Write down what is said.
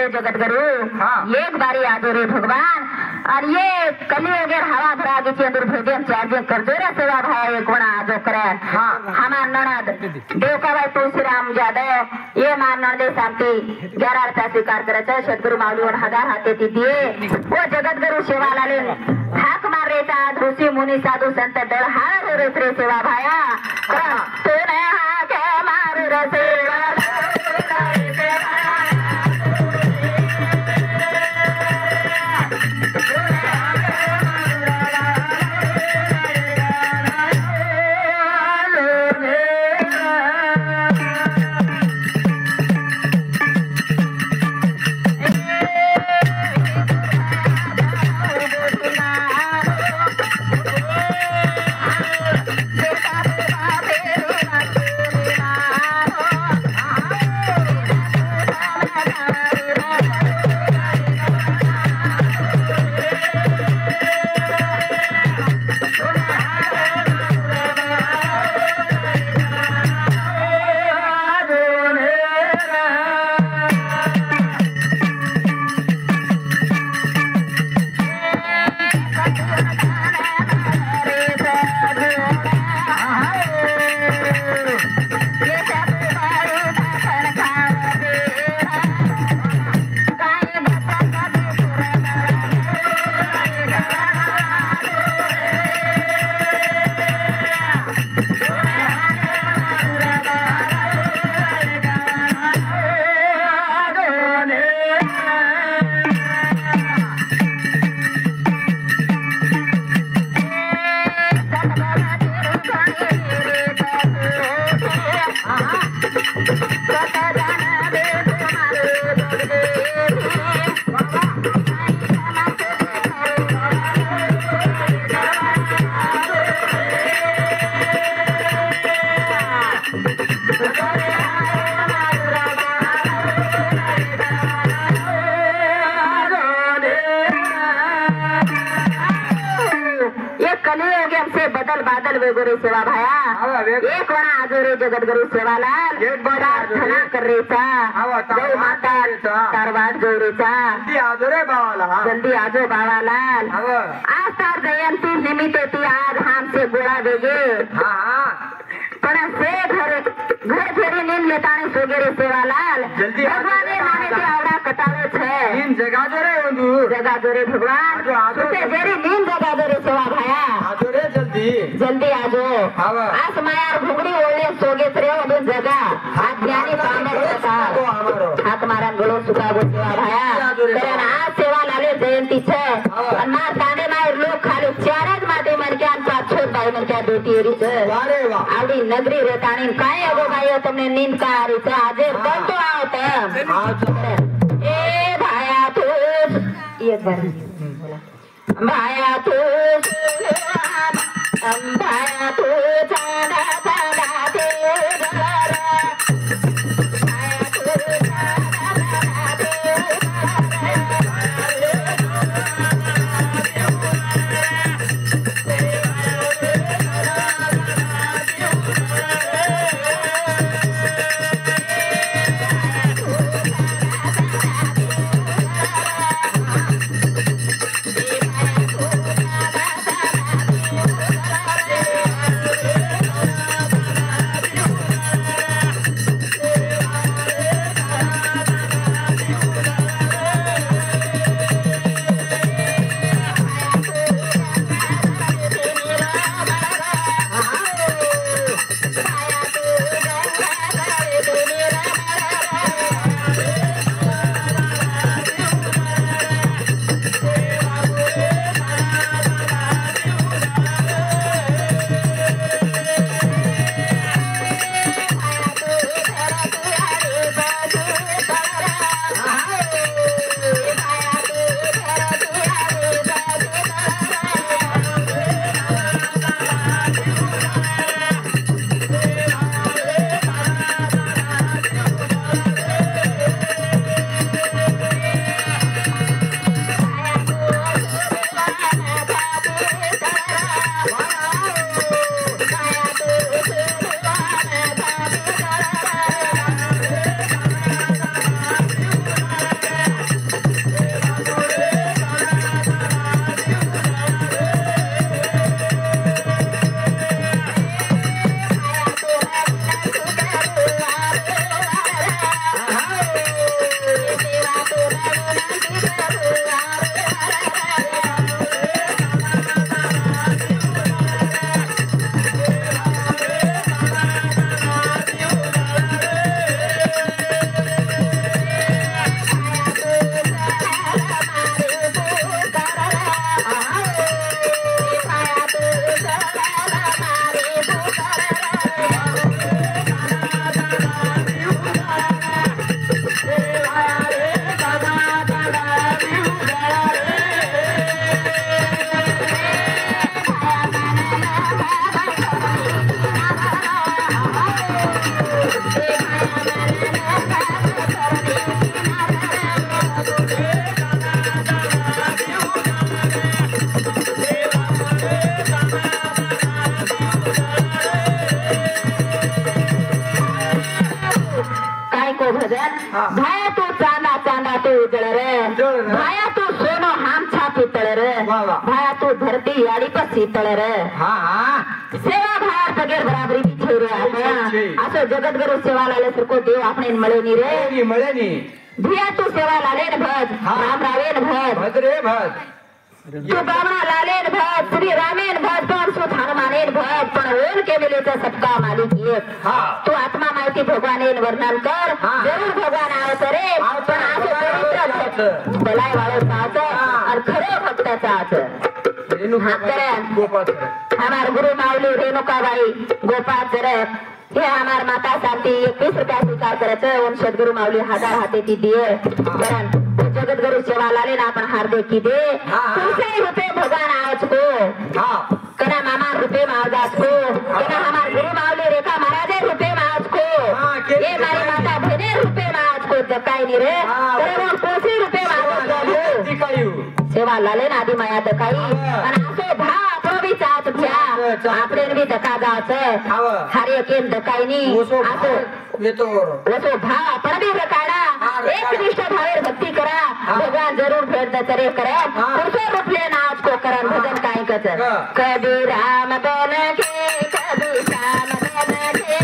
जगतगुरु एक बारी आजो रे भगवान और ये कलियुग हवा भरा के चंद्र भोजन चार्जिंग कर दो रे सेवा भाई एक बड़ा आजो करे हमार ननद देवका भाई तुलसीराम यादव ये मान नंदे शांति 11 रुपया स्वीकार करे छे सदगुरु माऊली 1000 हाथे ती दिए वो जगतगुरु सेवा लाले हाक मार रे ता ऋषि मुनि साधु संत दल हार रे सेवा भाया तो ने हाके मार रे सेवा गुरु सेवा भाया एक बड़ा आजोरे जगतगुरु सेवालाल एक बड़ा धना कर रे चा जय माता कारवार जोरे चा जल्दी आजो बावालाल आज तार जयंती निमित्त ती आज हमसे गोळा वेगे पण से घर फेरी नींद लेताने सोगेरे सेवालाल भगवान माने ते आवडा कटावे छे नींद जगा जोरे भगवान सुते जेरी नींद जगा जोरे सेवा भाया जल्दी आजो आज मायार घुगडी ओळे सोगे रे ओदून जगा आज ज्ञानी पामर होता हात मारा गळो सुका गो सेवा भाया कारण आज सेवा लाले जयंती छे आणि मा तांडे माय लोक खाली चारज माटे मनक्यान पाछोट बाई मनक्या बेटी एरी छे अरे वाह आवडी नगरी रेताणी काय अगो भाईओ તમને નીંદ કા આરી છે આજે બંતો આવતે એ ભાયા તું એક બાર ભાયા તું भाया तू चांदा चांदा दे गरा भाया तू चांदा चांदा दे को भजन भाया तू चांदा चांदा तू उजळ रे भाया तू सोनो हम छा पितळ रे भाया तू धरती याडी पर शीतळ रे सेवा भाया पगेर बराबरी छे रे असो जगतगुरु सेवा लाले सरको देव आपणे મળે ની रे મળે ની भिया तू सेवा लाले न भज राम रावेन भज भज रे भज तू बाबा लालेन भज श्री रामेन भज पण सु हनुमानेन भज पण होल के मिलेचा सबका मालिक एक तू आत्मा माहिती भगवानेन वर्णन कर जरूर भगवान आवत रे पण असं पवित्र बलाय वाळो साच और खरे भक्ताचा हमार गुरु माऊली रेणुकाबाई गोपाल हे हमार माता शांति 21 रुपया स्वीकार करायचं ओम सद्गुरु माऊली 1000 हाते ती दिए कारण जगतगुरु सेवा लाले ना आपण हार दे की दे तुमसे रुपये भगवान आज को कना मामा रुपये मावदास को कना हमार गुरु माऊली रेखा महाराज रुपये माज को ये मारी माता बहने रुपये माज को दकाई नहीं रे बरोबर कोसी रुपये माज सेवा लाले ना आदि माया दकाई आणि असो भा आपरो चाच भ्या आपले भी दका जायचं हर एक दकाईनी असो ओसो भा आपण भी रकाडा एक निष्ठ भावेर भक्ती करा भगवान जरूर भेट दचरे करे ओसो रूपले नाच को करन भजन काय कच कभी राम बन के कभी श्याम बन के